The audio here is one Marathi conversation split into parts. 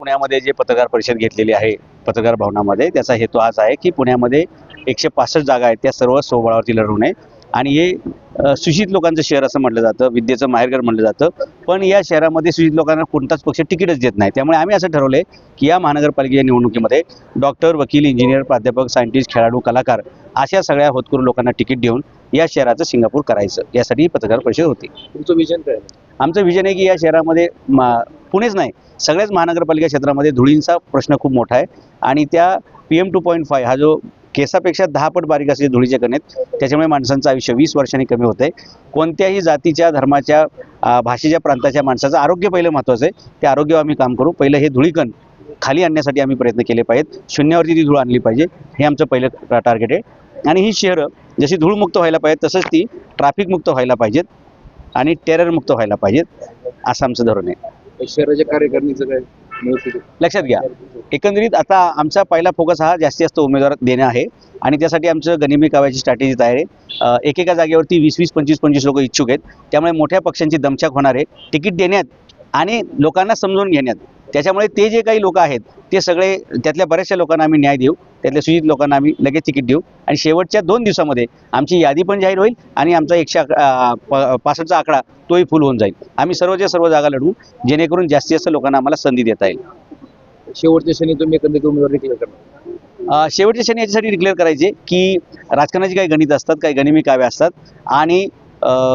पुण्यामध्ये जे पत्रकार परिषद घेतलेली आहे पत्रकार भवनामध्ये, त्याचा हेतू आज आहे की पुण्यामध्ये 165 जागा आहेत त्या सर्व स्वबळावरती लढवणे. आणि हे सुशिक्षित लोकांचं शहर असं म्हटलं जातं, विद्येचं माहेरघर म्हटलं जातं, पण या शहरामध्ये सुशिक्षित लोकांना कोणताच पक्ष तिकीटच देत नाही. त्यामुळे आम्ही असं ठरवलं आहे की या महानगरपालिकेच्या निवडणुकीमध्ये डॉक्टर, वकील, इंजिनियर, प्राध्यापक, सायंटिस्ट, खेळाडू, कलाकार अशा सगळ्या होतकरू लोकांना तिकीट देऊन या शहराचं सिंगापूर करायचं, यासाठी ही पत्रकार परिषद होती. तुमचं विजन काय आहे? आमचं विजन आहे की या शहरामध्ये पुणेच नाही, सगळ्याच महानगरपालिका क्षेत्रामध्ये धुळींचा प्रश्न खूप मोठा आहे. आणि त्या PM 2.5 हा जो केसापेक्षा 10 पट बारीक असलेले धुळीचे कण आहेत, त्याच्यामुळे माणसांचं आयुष्य 20 वर्षांनी कमी होतं आहे. कोणत्याही जातीच्या, धर्माच्या, भाषेच्या, प्रांताच्या माणसाचं आरोग्य पहिलं महत्त्वाचं आहे. त्या आरोग्यावर आम्ही काम करू. पहिलं हे धुळीकण खाली आणण्यासाठी आम्ही प्रयत्न केले पाहिजेत. शून्यावरती ती धूळ आणली पाहिजे, हे आमचं पहिलं टार्गेट आहे. आणि ही शहरं जशी धूळमुक्त व्हायला पाहिजेत तसंच ती ट्रॅफिकमुक्त व्हायला पाहिजेत आणि टेररमुक्त व्हायला पाहिजेत, असं आमचं धोरण आहे. शहराच्या कार्यकारिणीचं काय लक्षात घ्या, एकंदरीत आता आमचा पहिला फोकस हा जास्तीत जास्त उमेदवार देणं आहे. आणि त्यासाठी आमचं गनिमी काव्याची स्ट्रॅटेजी तयार आहे. एकेका जागेवरती 20-20, 25-25 लोक इच्छुक आहेत. त्यामुळे मोठ्या पक्षांची दमछाक होणार आहे तिकीट देण्यात आणि लोकांना समजून घेण्यात. त्याच्यामुळे ते जे काही लोक आहेत ते सगळे, त्यातल्या बऱ्याचशा लोकांना आम्ही न्याय देऊ, त्यातल्या सुशिक्षित लोकांना आम्ही लगेच तिकीट देऊ. आणि शेवटच्या 2 दिवसामध्ये आमची यादी पण जाहीर होईल आणि आमचा 165चा आकडा तोही फुल होऊन जाईल. आम्ही सर्वच्या सर्व जागा लढवू, जेणेकरून जास्तीत जास्त लोकांना आम्हाला संधी देता येईल. शेवटच्या क्षणी तुम्ही एकंदरीत उमेदवार डिक्लेअर करणार? शेवटच्या क्षणी याच्यासाठी डिक्लेअर करायचे की राजकारणाची काही गणित असतात, काही गनिमी काव्य असतात. आणि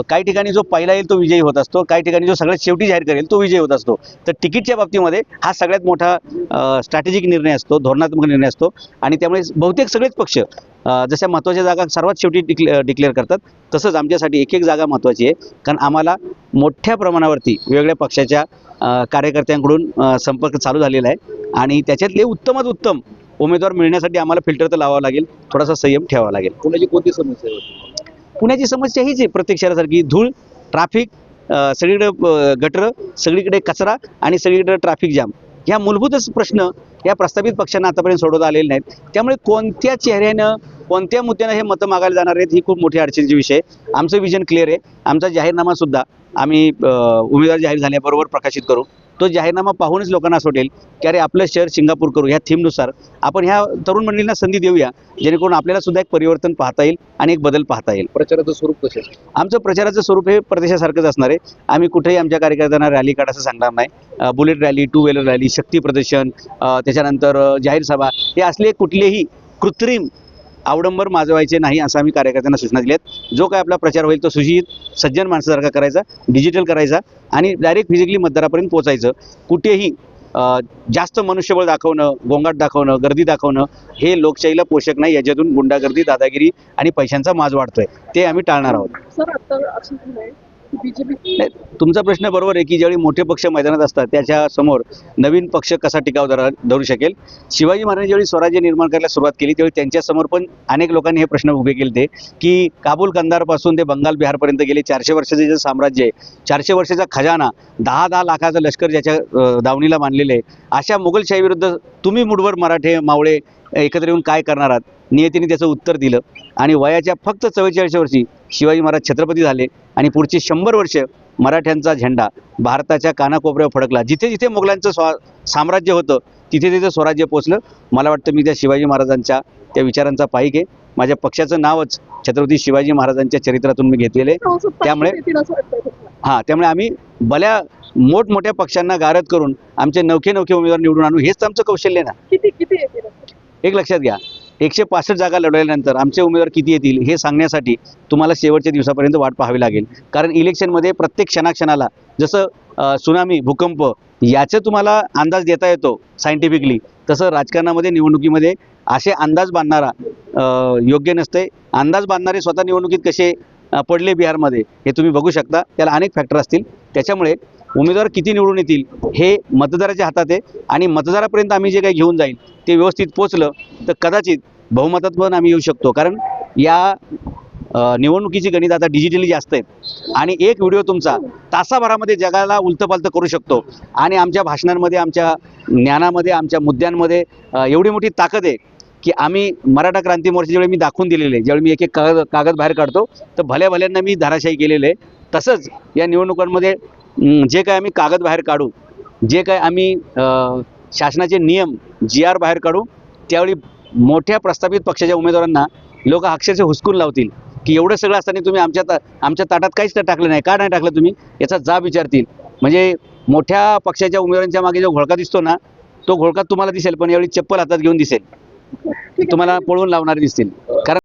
काही ठिकाणी जो पहिला येईल तो विजयी होत असतो, काही ठिकाणी जो सगळ्यात शेवटी जाहीर करेल तो विजयी होत असतो. तर तिकीटच्या बाबतीमध्ये हा सगळ्यात मोठा स्ट्रॅटेजिक निर्णय असतो, धोरणात्मक निर्णय असतो. आणि त्यामुळे बहुतेक सगळेच पक्ष जशा महत्त्वाच्या जागा सर्वात शेवटी डिक्लेअर करतात, तसंच आमच्यासाठी एक जागा महत्त्वाची आहे. कारण आम्हाला मोठ्या प्रमाणावरती वेगवेगळ्या पक्षाच्या कार्यकर्त्यांकडून संपर्क चालू झालेला आहे. आणि त्याच्यातले उत्तमात उत्तम उमेदवार मिळण्यासाठी आम्हाला फिल्टर तर लावावं लागेल, थोडासा संयम ठेवावा लागेल. पुण्याची कोणती समस्या आहे? पुण्याची समस्या हीच आहे, प्रत्येक शहरासारखी धूळ, ट्रॅफिक, सगळीकडे गटरं, सगळीकडे कचरा आणि सगळीकडे ट्रॅफिक जाम. ह्या मूलभूतच प्रश्न या प्रस्तावित पक्षांना आतापर्यंत सोडवता आलेले नाहीत. त्यामुळे कोणत्या चेहऱ्यानं, कोणत्या मुद्द्यानं हे मतं मागायला जाणार आहेत ही खूप मोठी अडचणीची विषय आहे. आमचं विजन क्लिअर आहे. आमचा जाहीरनामासुद्धा आम्ही उमेदवार जाहीर झाल्याबरोबर प्रकाशित करू. तो जाहीरनामा पाहूनच लोकांना असं वाटेल की अरे आपलं शहर सिंगापूर करू. ह्या थीमनुसार आपण ह्या तरुण मंडळींना संधी देऊया, जेणेकरून आपल्याला सुद्धा एक परिवर्तन पाहता येईल आणि एक बदल पाहता येईल. प्रचाराचं स्वरूप कसं? आमचं प्रचाराचं स्वरूप हे प्रदेशासारखंच असणार आहे. आम्ही कुठेही आमच्या कार्यकर्त्यांना रॅली काढायचं सांगणार नाही. बुलेट रॅली, 2 व्हीलर रॅली, शक्ती प्रदर्शन, त्याच्यानंतर जाहीर सभा, हे असले कुठलेही कृत्रिम अवडंबर माजवायचे नाही, असं आम्ही कार्यकर्त्यांना सूचना दिल्या आहेत. जो काय आपला प्रचार होईल तो सुशिक्षित सज्जन माणसासारखा करायचा, डिजिटल करायचा आणि डायरेक्ट फिजिकली मतदारापर्यंत पोहोचायचं. कुठेही जास्त मनुष्यबळ दाखवणं, गोंगाट दाखवणं, गर्दी दाखवणं हे लोकशाहीला पोषक नाही. याच्यातून गुंडागर्दी, दादागिरी आणि पैशांचा माज वाढतोय, ते आम्ही टाळणार आहोत. सर, आता असं झालंय बीजेपी, तुमचा प्रश्न बरोबर आहे की ज्यावेळी मोठे पक्ष मैदानात असतात त्याच्या समोर नवीन पक्ष कसा टिकाव धरू शकेल. शिवाजी महाराजांनी ज्यावेळी स्वराज्य निर्माण करायला सुरुवात केली त्यावेळी त्यांच्यासमोर पण अनेक लोकांनी हे प्रश्न उभे केले ते की काबूल कंदारपासून ते बंगाल बिहारपर्यंत गेले 400 वर्षाचे जे साम्राज्य आहे, 400 वर्षाचा खजाना, 10-10 लाखाचं लष्कर ज्याच्या दावणीला मानलेलं आहे, अशा मुघलशाही विरुद्ध तुम्ही मुठभर मराठे मावळे एकत्र येऊन काय करणार आहात. नियतीने त्याचं उत्तर दिलं आणि वयाच्या फक्त 44 वर्षी शिवाजी महाराज छत्रपती झाले आणि पुढची 100 वर्ष मराठ्यांचा झेंडा भारताच्या कानाकोपऱ्यावर फडकला. जिथे जिथे मुघलांचं साम्राज्य होतं तिथे तिथे स्वराज्य पोचलं. मला वाटतं मी त्या शिवाजी महाराजांच्या त्या विचारांचा पाईक आहे. माझ्या पक्षाचं नावच छत्रपती शिवाजी महाराजांच्या चरित्रातून मी घेतलेले. त्यामुळे आम्ही भल्या मोठमोठ्या पक्षांना गारद करून आमचे नवखे उमेदवार निवडून आणू, हेच आमचं कौशल्य ना. किती एक लक्षात घ्या, 165 जागा लढवल्यानंतर आमचे उमेदवार किती येतील हे सांगण्यासाठी तुम्हाला शेवटच्या दिवसापर्यंत वाट पाहावी लागेल. कारण इलेक्शनमध्ये प्रत्येक क्षणाक्षणाला जसं सुनामी, भूकंप याचं तुम्हाला अंदाज देता येतो सायंटिफिकली, तसं राजकारणामध्ये, निवडणुकीमध्ये असे अंदाज बांधणारा योग्य नसते. अंदाज बांधणारे स्वतः निवडणुकीत कसे पडले बिहारमध्ये हे तुम्ही बघू शकता. त्याला अनेक फॅक्टर असतील. त्याच्यामुळे उमेदवार किती निवडून येतील हे मतदाराच्या हातात आहे. आणि मतदारापर्यंत आम्ही जे काही घेऊन जाईल ते व्यवस्थित पोचलं तर कदाचित बहुमतात पण आम्ही येऊ शकतो. कारण या निवडणुकीची गणित आता डिजिटली जास्त आहेत आणि एक व्हिडिओ तुमचा तासाभरामध्ये जगाला उलथपालथ करू शकतो. आणि आमच्या भाषणांमध्ये, आमच्या ज्ञानामध्ये, आमच्या मुद्द्यांमध्ये एवढी मोठी ताकद आहे की आम्ही मराठा क्रांती मोर्चा ज्यावेळी मी दाखवून दिलेले आहे, ज्यावेळी मी एक कागद बाहेर काढतो तर भल्यांना मी धाराशाही केलेलं आहे. तसंच या निवडणुकांमध्ये जे काय आम्ही कागद बाहेर काढू, जे काय आम्ही शासनाचे नियम GR बाहेर काढू, त्यावेळी मोठ्या प्रस्थापित पक्षाच्या उमेदवारांना लोक अक्षरशः हुसकून लावतील की एवढं सगळं असताना तुम्ही आमच्या ताटात काहीच टाकलं नाही, का नाही टाकलं तुम्ही, याचा जाब विचारतील. म्हणजे मोठ्या पक्षाच्या उमेदवारांच्या मागे जो घोळका दिसतो ना, तो घोळका तुम्हाला दिसेल, पण यावेळी चप्पल हातात घेऊन दिसेल, तुम्हाला पळवून लावणारे दिसतील. कारण